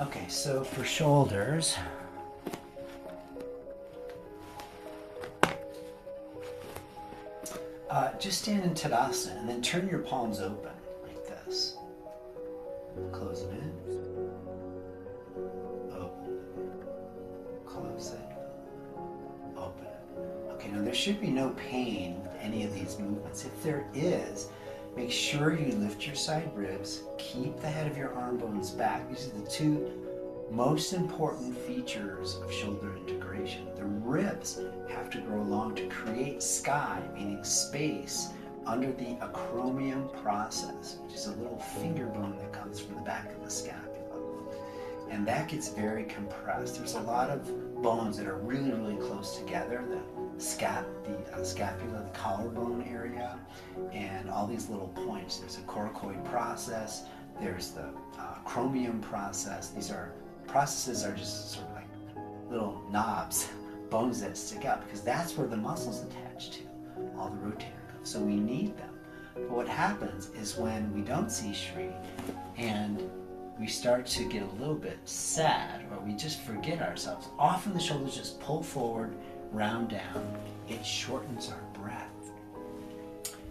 Okay, so for shoulders, just stand in Tadasana and then turn your palms open like this. Close them in. Open. Close it. Open it. Okay, now there should be no pain with any of these movements. If there is, make sure you lift your side ribs, keep the head of your arm bones back. These are the two most important features of shoulder integration. The ribs have to grow long to create sky, meaning space, under the acromion process, which is a little finger bone that comes from the back of the scapula. And that gets very compressed. There's a lot of bones that are really, really close together. The scapula, the collarbone area, and all these little points. There's a coracoid process. There's the acromion process. These are processes are just sort of like little knobs, bones that stick out, because that's where the muscles attach to, all the rotator cuffs. So we need them. But what happens is when we don't see Shri and we start to get a little bit sad, or we just forget ourselves, often the shoulders just pull forward, round down. It shortens our breath.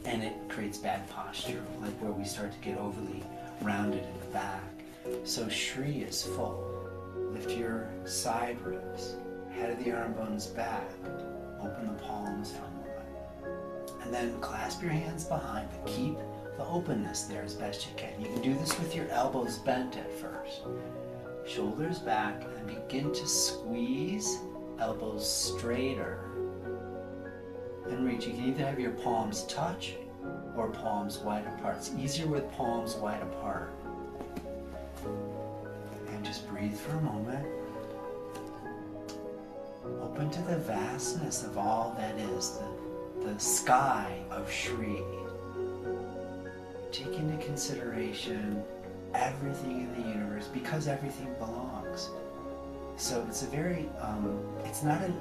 And it creates bad posture, like where we start to get overly rounded in the back. So Shri is full. Lift your side ribs, head of the arm bones back, open the palms for a moment. And then clasp your hands behind, but keep the openness there as best you can. You can do this with your elbows bent at first. Shoulders back, and begin to squeeze, elbows straighter. And reach. You can either have your palms touch or palms wide apart. It's easier with palms wide apart. And just breathe for a moment. Open to the vastness of all that is, the sky of Shri. Take into consideration everything in the universe, because everything belongs. So it's a very, it's not an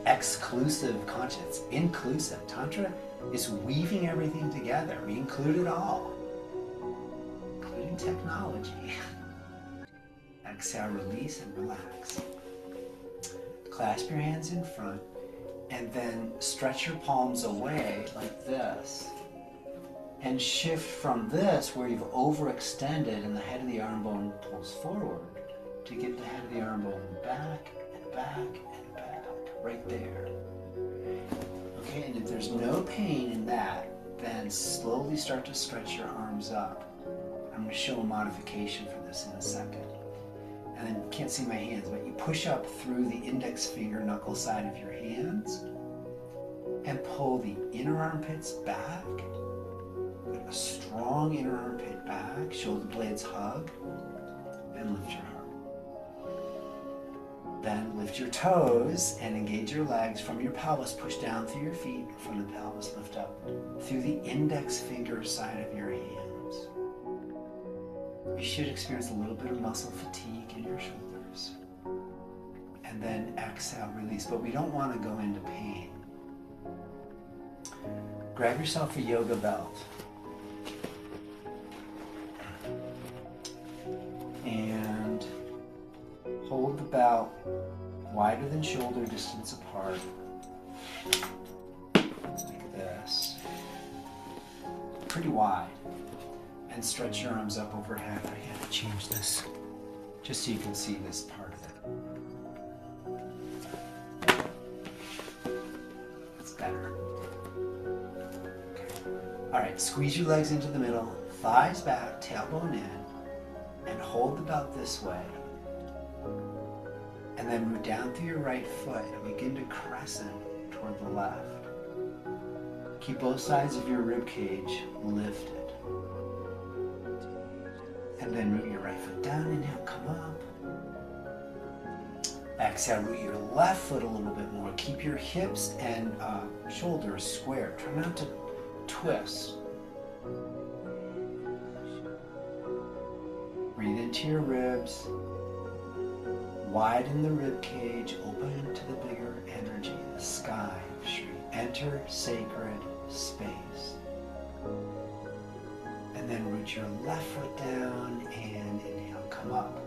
exclusive conscience, it's inclusive. Tantra is weaving everything together. We include it all, including technology. Exhale, release and relax. Clasp your hands in front and then stretch your palms away like this. And shift from this, where you've overextended and the head of the arm bone pulls forward, to get the head of the arm bone back and back and back, right there. Okay, and if there's no pain in that, then slowly start to stretch your arms up. I'm going to show a modification for this in a second. And then you can't see my hands, but you push up through the index finger knuckle side of your hands and pull the inner armpits back. A strong inner armpit back, shoulder blades hug, and lift your heart. Then lift your toes and engage your legs from your pelvis. Push down through your feet, from the pelvis, lift up through the index finger side of your hands. You should experience a little bit of muscle fatigue in your shoulders. And then exhale, release. But we don't want to go into pain. Grab yourself a yoga belt. And hold the belt wider than shoulder distance apart, like this, pretty wide, and stretch your arms up overhead. I had to change this just so you can see this part of it. That's better. Okay. All right, squeeze your legs into the middle, thighs back, tailbone in, and hold the belt this way. And then move down through your right foot and begin to crescent toward the left. Keep both sides of your rib cage lifted. And then root your right foot down. Inhale, come up. Exhale, root your left foot a little bit more. Keep your hips and shoulders square. Try not to twist. Breathe into your ribs. Widen the rib cage, open to the bigger energy, the sky of Shri. Enter sacred space. And then root your left foot down and inhale, come up.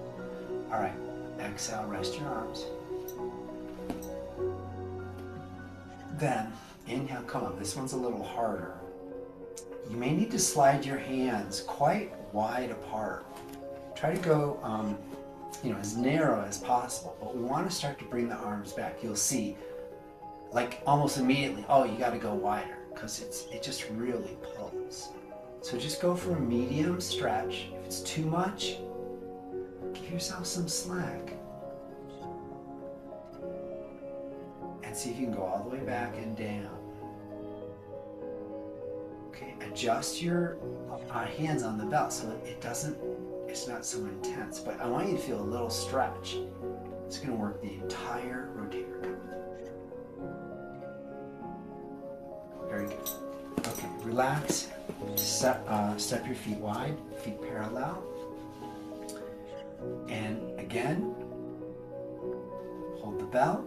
All right, exhale, rest your arms. Then, inhale, come up. This one's a little harder. You may need to slide your hands quite wide apart. Try to go as narrow as possible, but we want to start to bring the arms back. You'll see, like almost immediately, oh, you got to go wider because it just really pulls. So just go for a medium stretch. If it's too much, give yourself some slack. And see if you can go all the way back and down. Okay, adjust your hands on the belt so it's not so intense, but I want you to feel a little stretch. It's going to work the entire rotator cuff. Very good. Okay, relax. Step your feet wide, feet parallel. And again, hold the belt.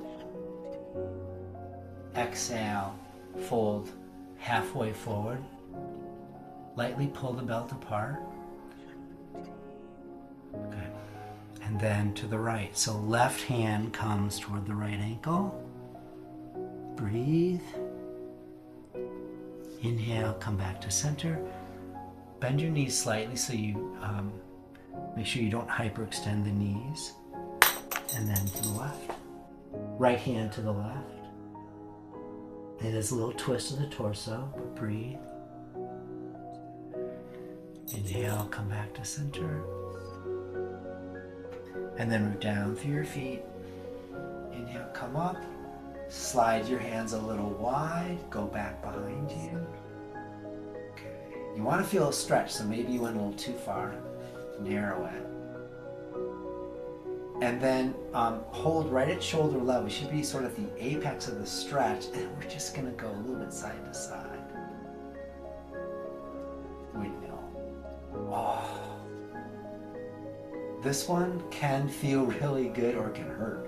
Exhale, fold halfway forward. Lightly pull the belt apart. Okay. And then to the right. So left hand comes toward the right ankle. Breathe. Inhale, come back to center. Bend your knees slightly so you make sure you don't hyperextend the knees. And then to the left. Right hand to the left. And there's a little twist of the torso, but breathe. Inhale, come back to center. And then move down through your feet. Inhale, come up. Slide your hands a little wide. Go back behind you. Okay. You want to feel a stretch, so maybe you went a little too far. Narrow it. And then hold right at shoulder level. We should be sort of the apex of the stretch, and we're just going to go a little bit side to side. Windmill. Oh. This one can feel really good or it can hurt.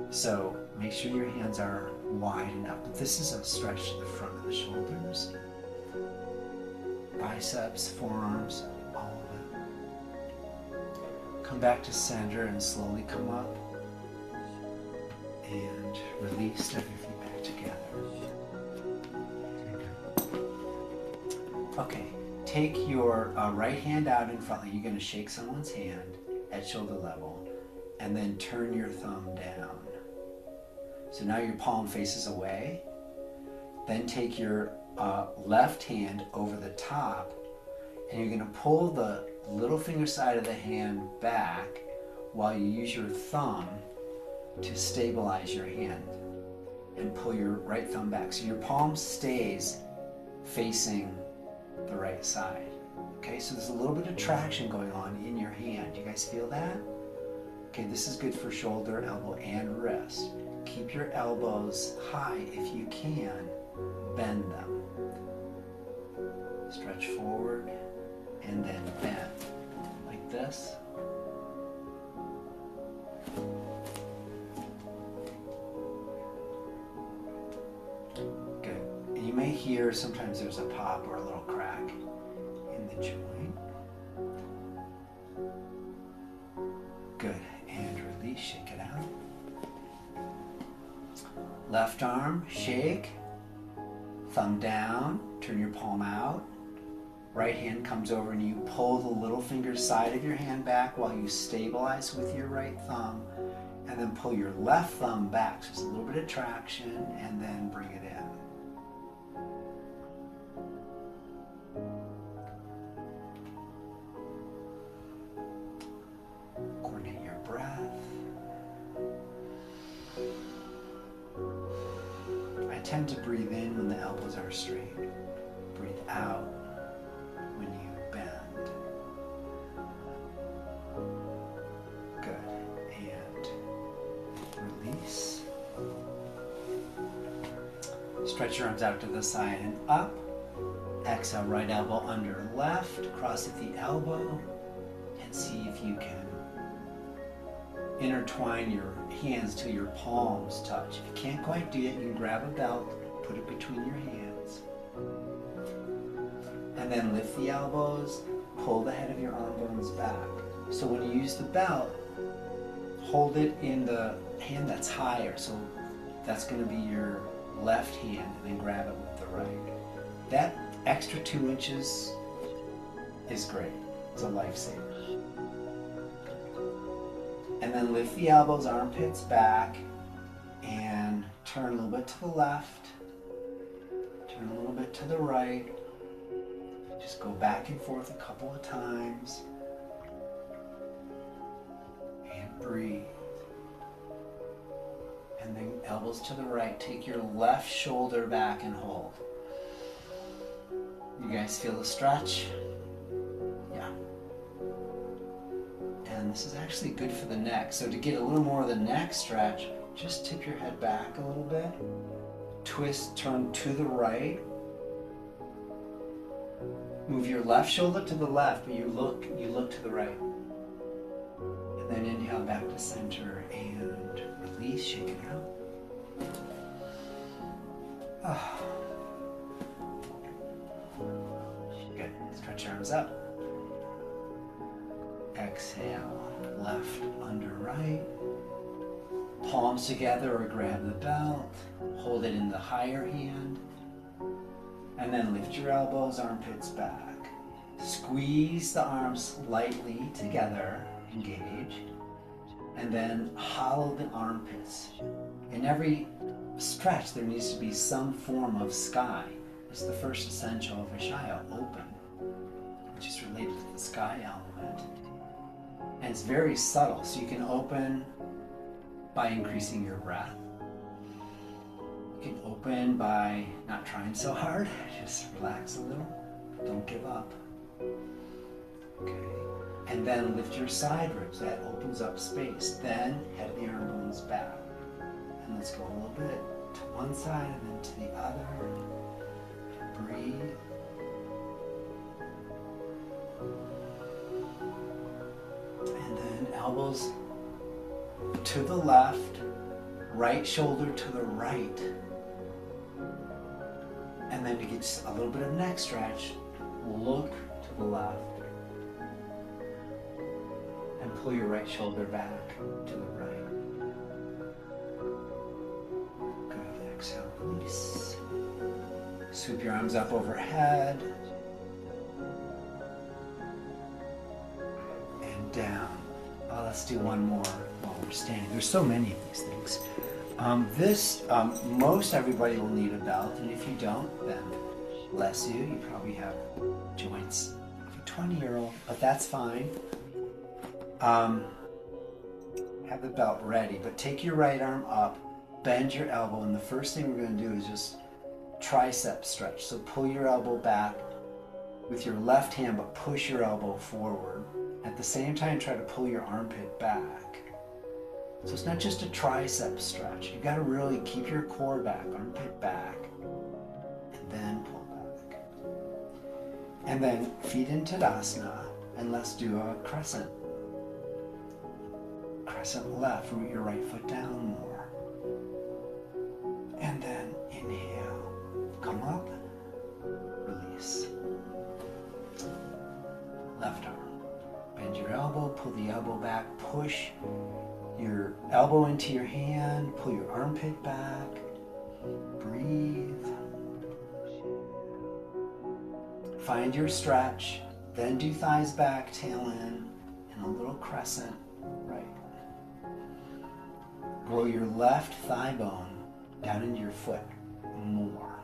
So make sure your hands are wide enough. But this is a stretch to the front of the shoulders. Biceps, forearms, all of it. Come back to center and slowly come up. And release, step your feet back together. Okay, take your right hand out in front. You're going to shake someone's hand at shoulder level, and then turn your thumb down. So now your palm faces away. Then take your left hand over the top, and you're going to pull the little finger side of the hand back while you use your thumb to stabilize your hand and pull your right thumb back. So your palm stays facing the right side. Okay, so there's a little bit of traction going on in your hand. Do you guys feel that? Okay, this is good for shoulder, elbow, and wrist. Keep your elbows high if you can. Bend them. Stretch forward and then bend. Like this. Good. And you may hear sometimes there's a pop or a little crack in the joint. Good. And release, shake it out. Left arm, shake. Thumb down, turn your palm out. Right hand comes over and you pull the little finger side of your hand back while you stabilize with your right thumb. And then pull your left thumb back. So there's a little bit of traction and then bring it in. Coordinate your breath. I tend to breathe in when the elbows are straight. Breathe out when you bend. Good. And release. Stretch your arms out to the side and up. Exhale, right elbow under left. Cross at the elbow. And see if you can intertwine your hands till your palms touch. If you can't quite do it, you can grab a belt, put it between your hands. And then lift the elbows, pull the head of your arm bones back. So when you use the belt, hold it in the hand that's higher. So that's going to be your left hand, and then grab it with the right. That extra 2 inches is great. It's a lifesaver. And then lift the elbows, armpits back, and turn a little bit to the left, turn a little bit to the right. Just go back and forth a couple of times. And breathe. And then elbows to the right. Take your left shoulder back and hold. You guys feel the stretch? Yeah. And this is actually good for the neck. So to get a little more of the neck stretch, just tip your head back a little bit. Twist, turn to the right. Move your left shoulder to the left, but you look to the right. And then inhale back to center and release, shake it out. Oh. Good. Stretch your arms up. Exhale, left under right. Palms together or grab the belt. Hold it in the higher hand. And then lift your elbows, armpits back. Squeeze the arms lightly together, engage. And then hollow the armpits. In every stretch, there needs to be some form of sky. It's the first essential of Ashaya, open, which is related to the sky element. And it's very subtle, so you can open by increasing your breath. You can open by not trying so hard, just relax a little, don't give up. Okay, and then lift your side ribs, that opens up space. Then head of the arm bones back. And let's go a little bit to one side and then to the other. Breathe. And then elbows to the left, right shoulder to the right. And then to get just a little bit of neck stretch, look to the left. And pull your right shoulder back to the right. Good, exhale, release. Sweep your arms up overhead. And down. Oh, let's do one more while we're standing. There's so many of these things. Most everybody will need a belt, and if you don't, then bless you. You probably have joints of a 20-year-old, but that's fine. Have the belt ready, but take your right arm up, bend your elbow, and the first thing we're going to do is just tricep stretch. So pull your elbow back with your left hand, but push your elbow forward. At the same time, try to pull your armpit back. So it's not just a tricep stretch. You've got to really keep your core back, armpit back, and then pull back. And then feet in Tadasana, and let's do a crescent. Crescent left, root your right foot down more. And then inhale, come up, release. Left arm. Bend your elbow, pull the elbow back, push your elbow into your hand, pull your armpit back, breathe. Find your stretch, then do thighs back, tail in, and a little crescent right. Grow your left thigh bone down into your foot more.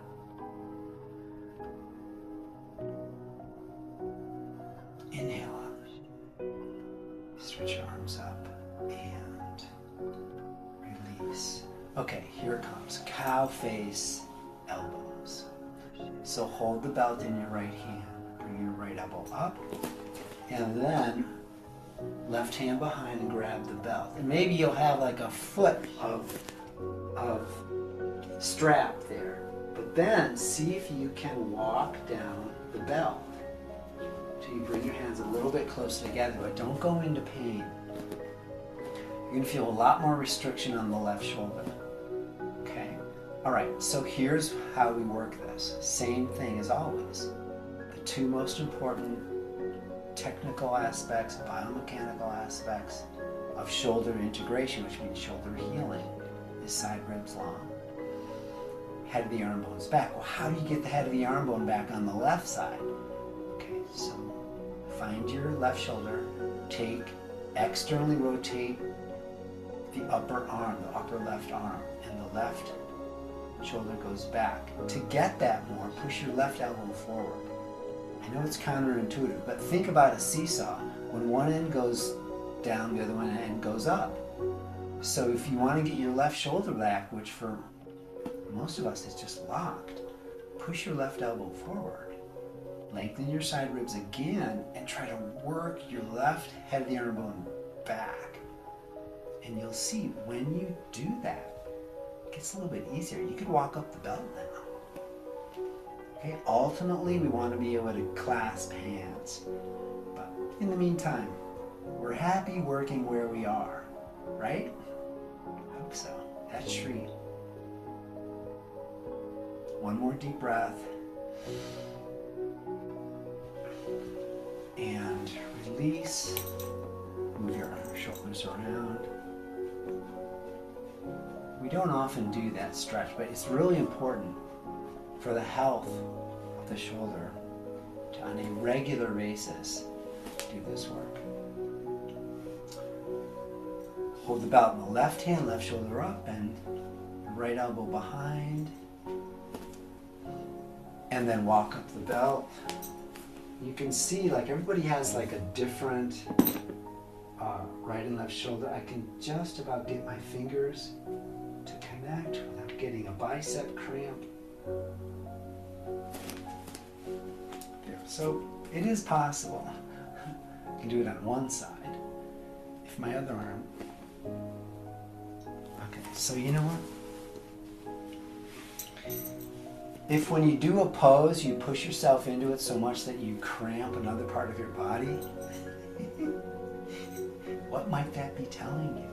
Inhale up. Stretch your arms up and release. Okay, here it comes. Cow face, elbows. So hold the belt in your right hand. Bring your right elbow up. And then left hand behind and grab the belt. And maybe you'll have like a foot of strap there. But then see if you can walk down the belt. So you bring your hands a little bit closer together, but don't go into pain. You're going to feel a lot more restriction on the left shoulder. Okay? All right, so here's how we work this. Same thing as always. The two most important technical aspects, biomechanical aspects of shoulder integration, which means shoulder healing, is side ribs long. Head of the arm bone's back. Well, how do you get the head of the arm bone back on the left side? Okay, so find your left shoulder, externally rotate the upper arm, the upper left arm, and the left shoulder goes back. To get that more, push your left elbow forward. I know it's counterintuitive, but think about a seesaw. When one end goes down, the other one end goes up. So if you want to get your left shoulder back, which for most of us is just locked, push your left elbow forward. Lengthen your side ribs again and try to work your left head of the arm bone back. And you'll see when you do that, it gets a little bit easier. You could walk up the belt now. Okay, ultimately we want to be able to clasp hands. But in the meantime, we're happy working where we are, right? I hope so. That's Shri. One more deep breath. And release. Move your shoulders around. We don't often do that stretch, but it's really important for the health of the shoulder to, on a regular basis, do this work. Hold the belt in the left hand, left shoulder up, and right elbow behind. And then walk up the belt. You can see, like, everybody has like a different right and left shoulder. I can just about get my fingers to connect without getting a bicep cramp. There. So it is possible. I can do it on one side. If my other arm. Okay, so you know what? If when you do a pose, you push yourself into it so much that you cramp another part of your body, what might that be telling you?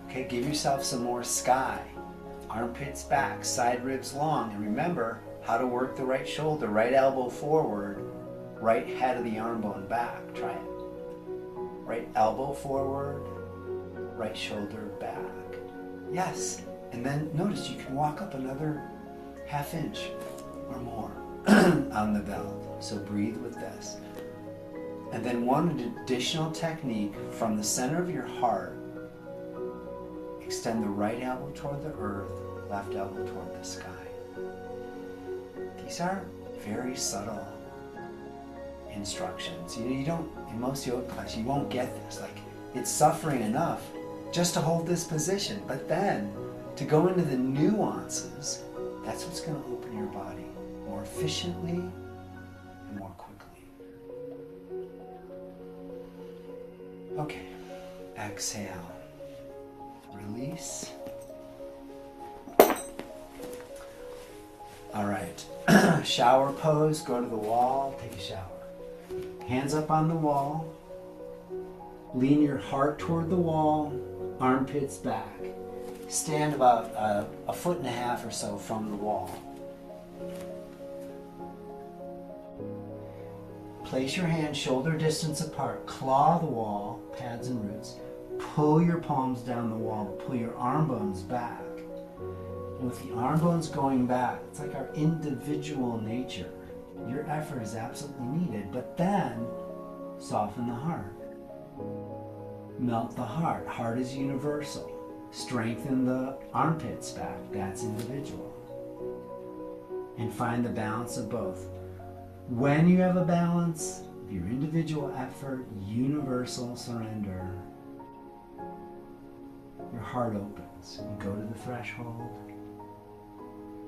Okay, give yourself some more sky. Armpits back, side ribs long. And remember how to work the right shoulder, right elbow forward, right head of the arm bone back. Try it. Right elbow forward, right shoulder back. Yes, and then notice you can walk up another ½ inch or more on the belt. So breathe with this. And then one additional technique from the center of your heart, extend the right elbow toward the earth, left elbow toward the sky. These are very subtle instructions. You don't, in most yoga classes, you won't get this. Like, it's suffering enough just to hold this position, but then to go into the nuances, that's what's going to open your body more efficiently and more quickly. Okay, exhale, release. All right, shower pose, go to the wall, take a shower. Hands up on the wall, lean your heart toward the wall, armpits back. Stand about 1.5 feet or so from the wall. Place your hands shoulder distance apart, claw the wall, pads and roots. Pull your palms down the wall, pull your arm bones back. And with the arm bones going back, it's like our individual nature. Your effort is absolutely needed, but then soften the heart. Melt the heart. Heart is universal. Strengthen the armpits back. That's individual. And find the balance of both. When you have a balance of your individual effort, universal surrender, your heart opens. You go to the threshold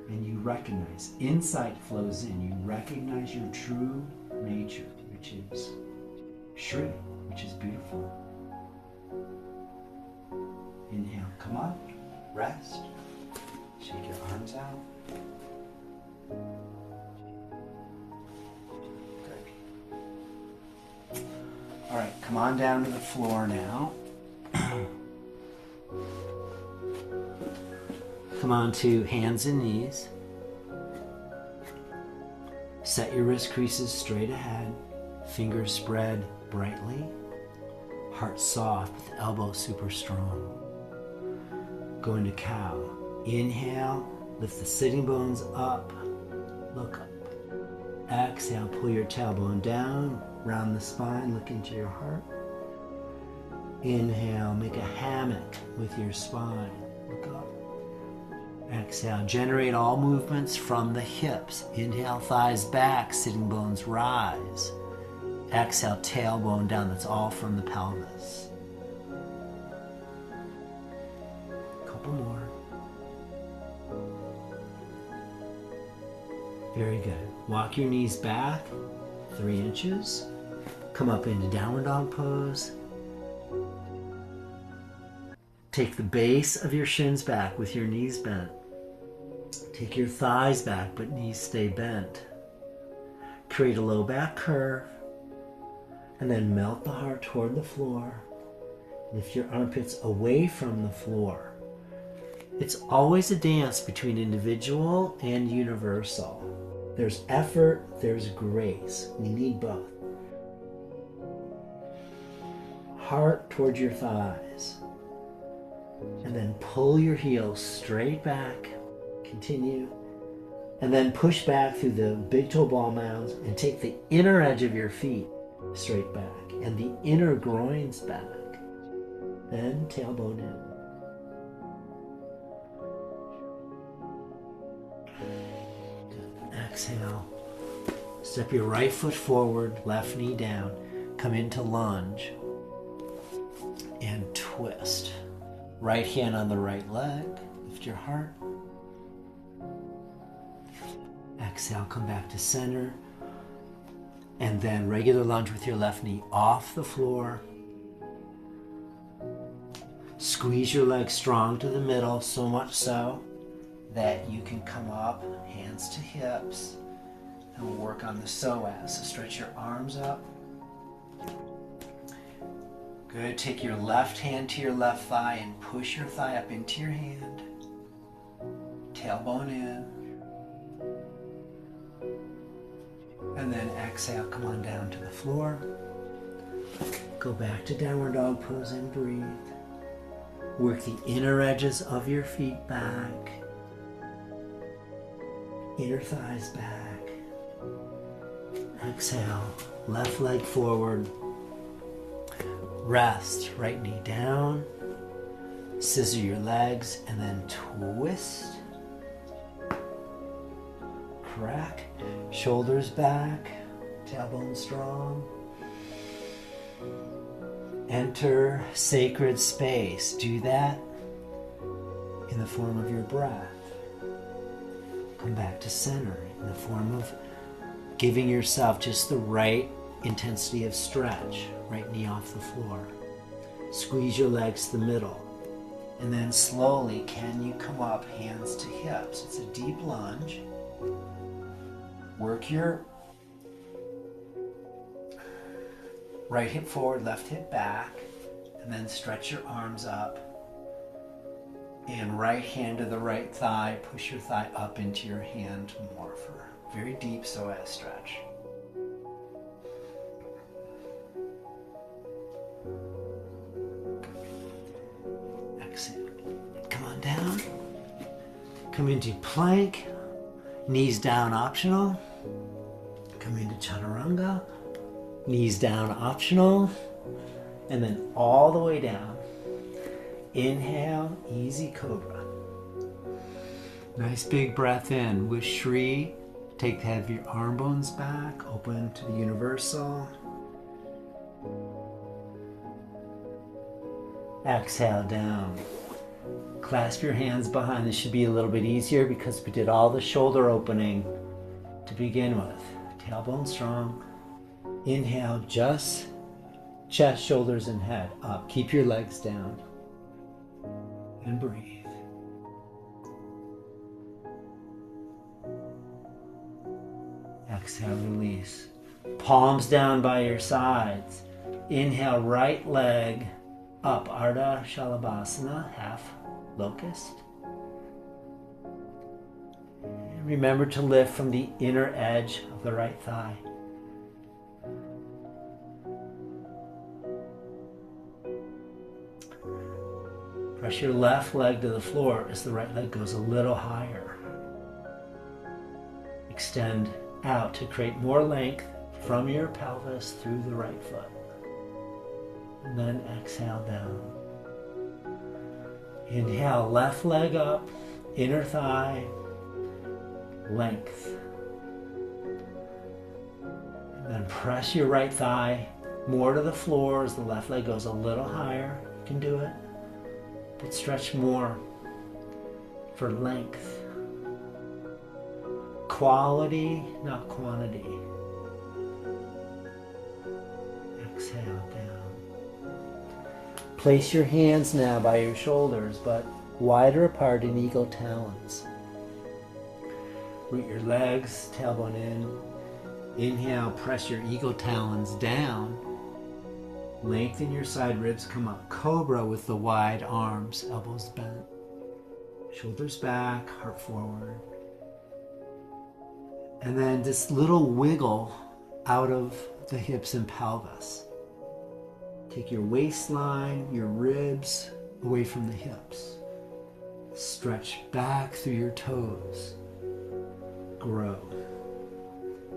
and you recognize. Insight flows in. You recognize your true nature, which is Shri, which is beautiful. Inhale, come up, rest, shake your arms out. Good. All right, come on down to the floor now. Come on to hands and knees. Set your wrist creases straight ahead, fingers spread brightly. Heart soft, with the elbow super strong. Go into cow. Inhale, lift the sitting bones up, look up. Exhale, pull your tailbone down, round the spine, look into your heart. Inhale, make a hammock with your spine, look up. Exhale, generate all movements from the hips. Inhale, thighs back, sitting bones rise. Exhale, tailbone down, that's all from the pelvis. Couple more. Very good. Walk your knees back 3 inches. Come up into downward dog pose. Take the base of your shins back with your knees bent. Take your thighs back, but knees stay bent. Create a low back curve. And then melt the heart toward the floor. Lift your armpits away from the floor. It's always a dance between individual and universal. There's effort, there's grace. We need both. Heart towards your thighs. And then pull your heels straight back. Continue. And then push back through the big toe ball mounds and take the inner edge of your feet straight back and the inner groins back. Then tailbone in. Exhale. Step your right foot forward, left knee down. Come into lunge and twist. Right hand on the right leg. Lift your heart. Exhale, come back to center. And then regular lunge with your left knee off the floor. Squeeze your legs strong to the middle, so much so that you can come up, hands to hips, and we'll work on the psoas. So stretch your arms up. Good. Take your left hand to your left thigh and push your thigh up into your hand. Tailbone in. And then exhale, come on down to the floor. Go back to downward dog pose and breathe. Work the inner edges of your feet back. Inner thighs back. Exhale, left leg forward. Rest, right knee down. Scissor your legs and then twist. Crack. Shoulders back, tailbone strong. Enter sacred space. Do that in the form of your breath. Come back to center in the form of giving yourself just the right intensity of stretch. Right knee off the floor. Squeeze your legs to the middle. And then slowly, can you come up, hands to hips? It's a deep lunge. Work your right hip forward, left hip back, and then stretch your arms up. And right hand to the right thigh, push your thigh up into your hand more for very deep psoas stretch. Exhale. Come on down. Come into plank. Knees down optional. Come into chaturanga. Knees down optional. And then all the way down. Inhale, easy cobra. Nice big breath in. With Shri, take the head of your arm bones back. Open to the universal. Exhale down. Clasp your hands behind. This should be a little bit easier because we did all the shoulder opening to begin with. Tailbone strong. Inhale, just chest, shoulders, and head up. Keep your legs down. And breathe. Exhale, release. Palms down by your sides. Inhale, right leg up. Ardha Shalabhasana, half locust. And remember to lift from the inner edge of the right thigh. Press your left leg to the floor as the right leg goes a little higher. Extend out to create more length from your pelvis through the right foot. And then exhale down. Inhale, left leg up, inner thigh, length. And then press your right thigh more to the floor as the left leg goes a little higher. You can do it. But stretch more for length. Quality, not quantity. Exhale down. Place your hands now by your shoulders, but wider apart in eagle talons. Root your legs, tailbone in. Inhale, press your eagle talons down. Lengthen your side ribs, come up. Cobra with the wide arms, elbows bent. Shoulders back, heart forward. And then this little wiggle out of the hips and pelvis. Take your waistline, your ribs away from the hips. Stretch back through your toes. Grow.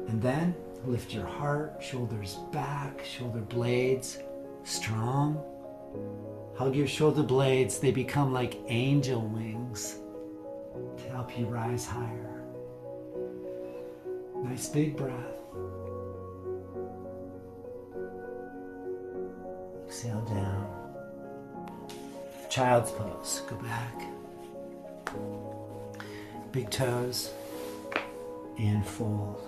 And then lift your heart, shoulders back, shoulder blades strong. Hug your shoulder blades. They become like angel wings to help you rise higher. Nice big breath. Exhale down. Child's pose. Go back. Big toes. And fold.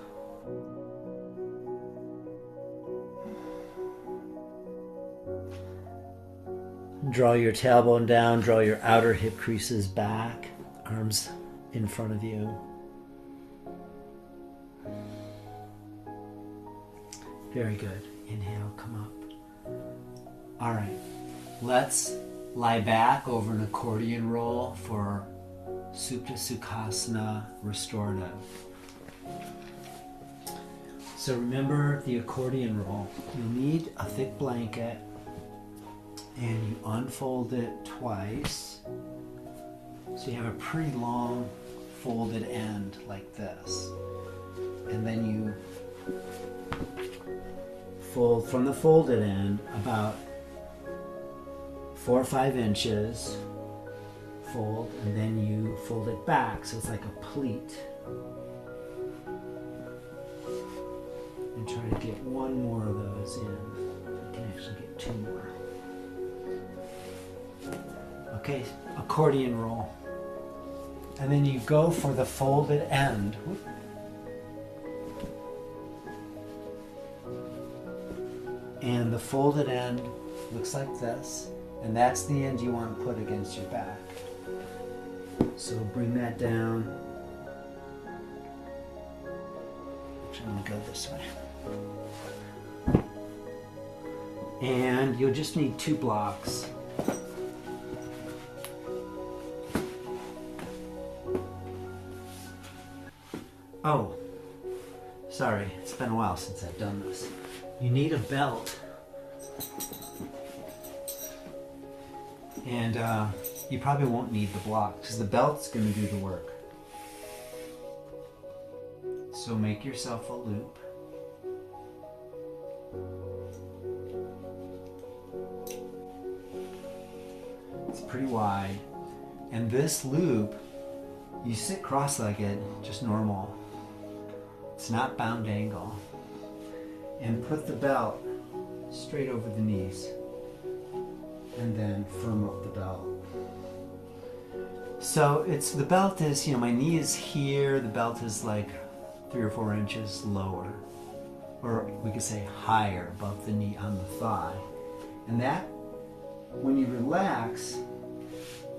Draw your tailbone down, draw your outer hip creases back, arms in front of you. Very good. Inhale, come up. All right, let's lie back over an accordion roll for Supta Sukhasana restorative. So remember the accordion roll. You'll need a thick blanket and you unfold it twice. So you have a pretty long folded end like this. And then you fold from the folded end about 4 or 5 inches, fold, and then you fold it back so it's like a pleat. And try to get one more of those in. You can actually get 2 more. Okay, accordion roll. And then you go for the folded end. And the folded end looks like this. And that's the end you want to put against your back. So bring that down. Actually, I'm going to go this way. And you'll just need 2 blocks. Oh, sorry, it's been a while since I've done this. You need a belt. And you probably won't need the block because the belt's going to do the work. So make yourself a loop. It's pretty wide. And this loop, you sit cross-legged, just normal. It's not bound angle. And put the belt straight over the knees. And then firm up the belt. So the belt is, my knee is here, the belt is like 3 or 4 inches lower. Or we could say higher above the knee on the thigh. And that, when you relax,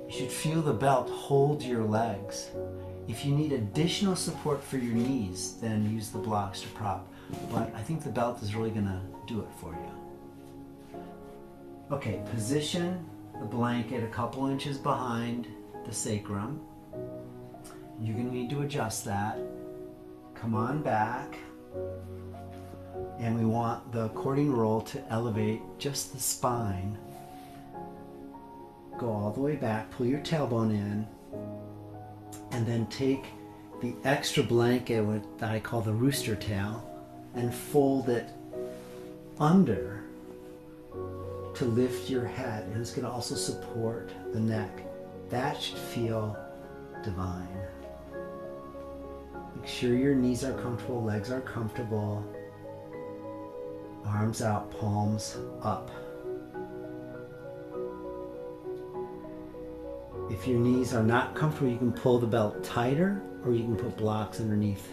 you should feel the belt hold your legs. If you need additional support for your knees, then use the blocks to prop. But I think the belt is really going to do it for you. Okay, position the blanket a couple inches behind the sacrum. You're going to need to adjust that. Come on back. And we want the accordion roll to elevate just the spine. Go all the way back, pull your tailbone in, and then take the extra blanket, what I call the rooster tail, and fold it under to lift your head. And it's going to also support the neck. That should feel divine. Make sure your knees are comfortable, legs are comfortable. Arms out, palms up. If your knees are not comfortable, you can pull the belt tighter, or you can put blocks underneath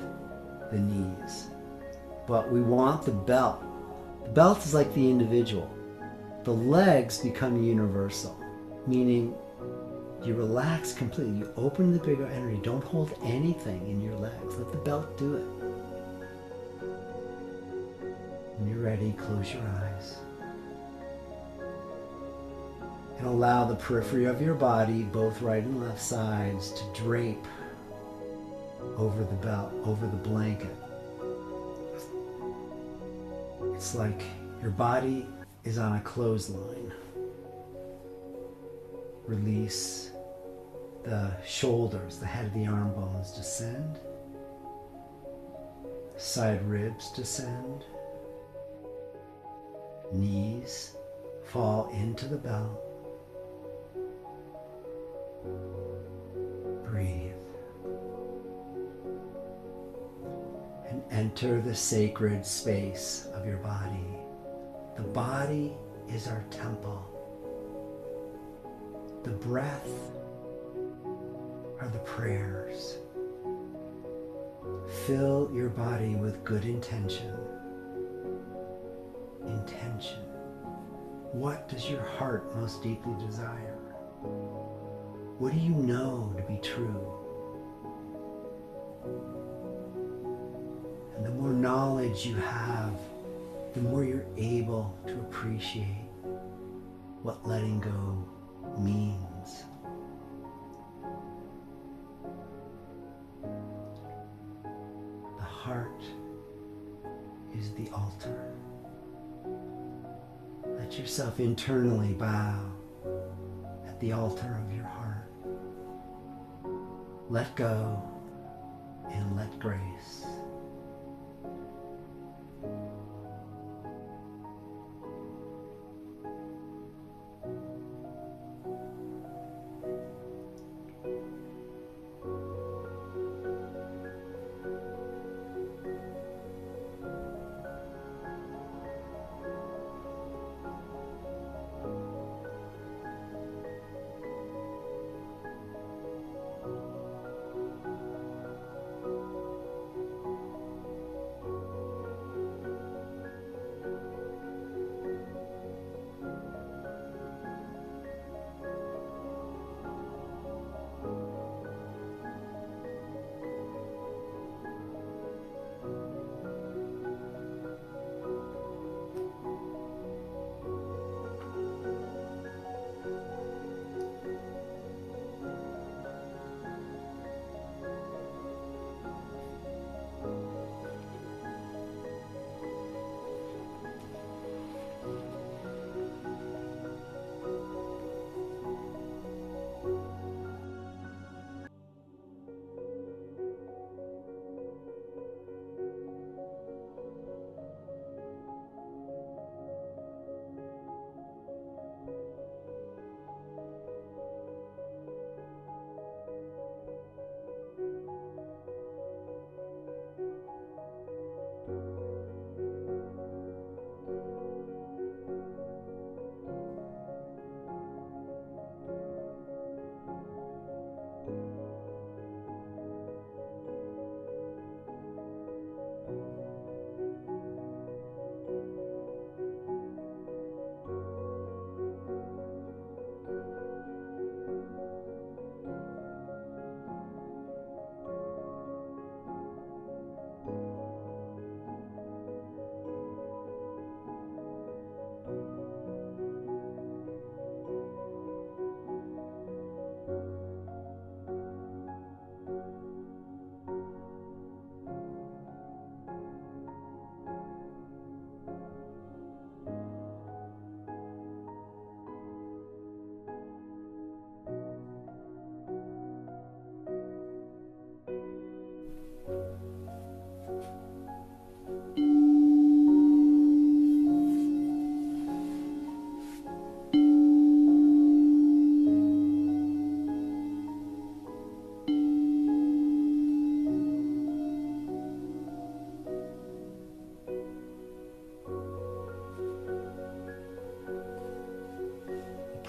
the knees. But we want the belt. The belt is like the individual. The legs become universal, meaning you relax completely. You open the bigger energy. Don't hold anything in your legs. Let the belt do it. When you're ready, close your eyes. And allow the periphery of your body, both right and left sides, to drape over the belt, over the blanket. It's like your body is on a clothesline. Release the shoulders, the head of the arm bones descend. Side ribs descend. Knees fall into the belt. Breathe. And enter the sacred space of your body. The body is our temple. The breath are the prayers. Fill your body with good intention. Intention. What does your heart most deeply desire? What do you know to be true? And the more knowledge you have, the more you're able to appreciate what letting go means. The heart is the altar. Let yourself internally bow at the altar of your heart. Let go and let grace.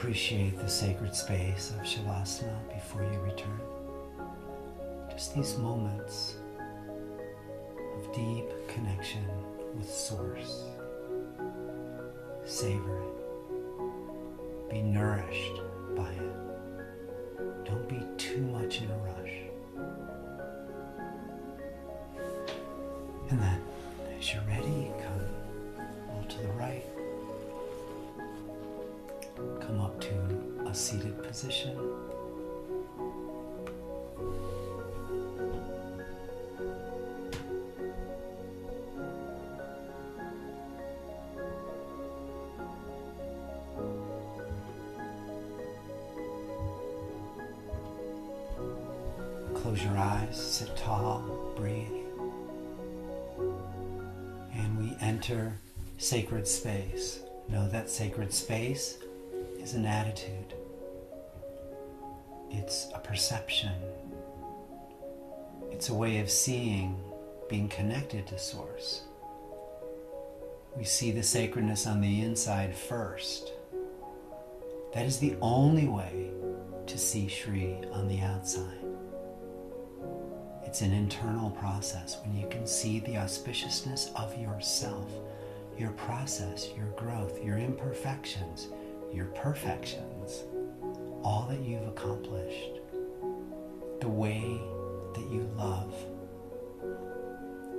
appreciate the sacred space of Shavasana before you return. Just these moments of deep connection with Source. Savor it. Be nourished by it. Don't be too much in a rush. And then, as you're ready, come a little to the right. Come up to a seated position. Close your eyes, sit tall, breathe. And we enter sacred space. Know that sacred space is an attitude. It's a perception. It's a way of seeing, being connected to Source. We see the sacredness on the inside first. That is the only way to see Shri on the outside. It's an internal process when you can see the auspiciousness of yourself, your process, your growth, your imperfections, your perfections, all that you've accomplished, the way that you love,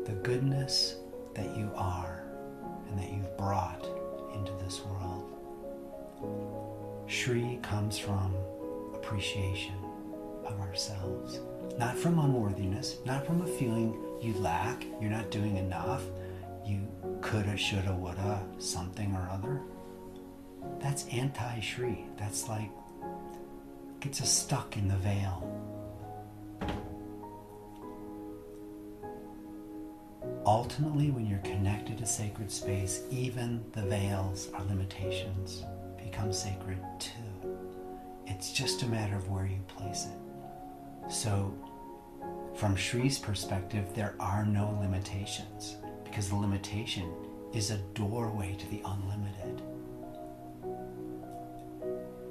the goodness that you are and that you've brought into this world. Shri comes from appreciation of ourselves, not from unworthiness, not from a feeling you lack, you're not doing enough, you coulda, shoulda, woulda, something or other. That's anti-Shri. That's like, gets us stuck in the veil. Ultimately, when you're connected to sacred space, even the veils, our limitations, become sacred too. It's just a matter of where you place it. So, from Shri's perspective, there are no limitations, because the limitation is a doorway to the unlimited.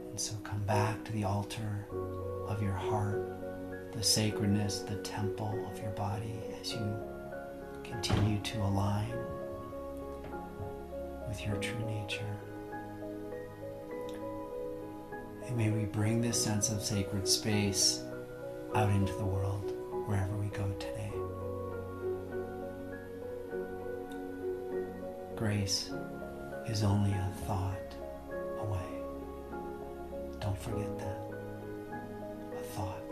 And so come back to the altar of your heart, the sacredness, the temple of your body, as you continue to align with your true nature. And may we bring this sense of sacred space out into the world, wherever we go today. Grace is only a thought away. Don't forget that. A thought.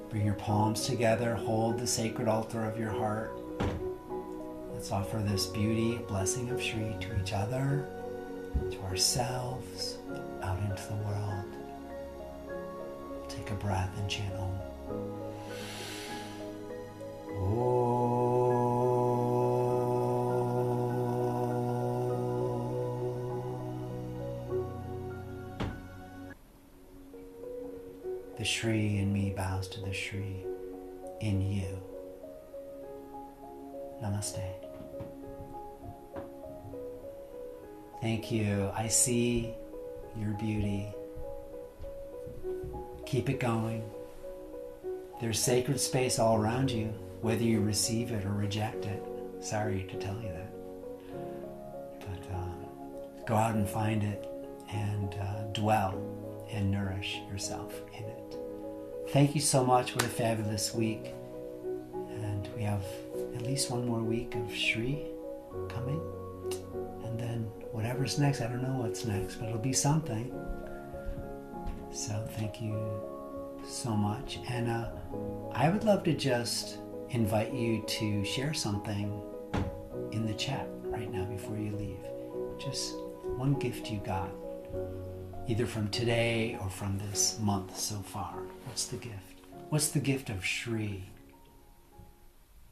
Bring your palms together, hold the sacred altar of your heart. Let's offer this beauty, blessing of Shri to each other, to ourselves, out into the world. Take a breath and chant Om. The Shri in me bows to the Shri in you. Namaste. Thank you. I see your beauty. Keep it going. There's sacred space all around you, whether you receive it or reject it. Sorry to tell you that. But go out and find it and dwell and nourish yourself in it. Thank you so much. What a fabulous week. And we have at least one more week of Shri coming. And then whatever's next, I don't know what's next, but it'll be something. So thank you so much. And I would love to just invite you to share something in the chat right now before you leave. Just one gift you got, either from today or from this month so far. What's the gift? What's the gift of Shri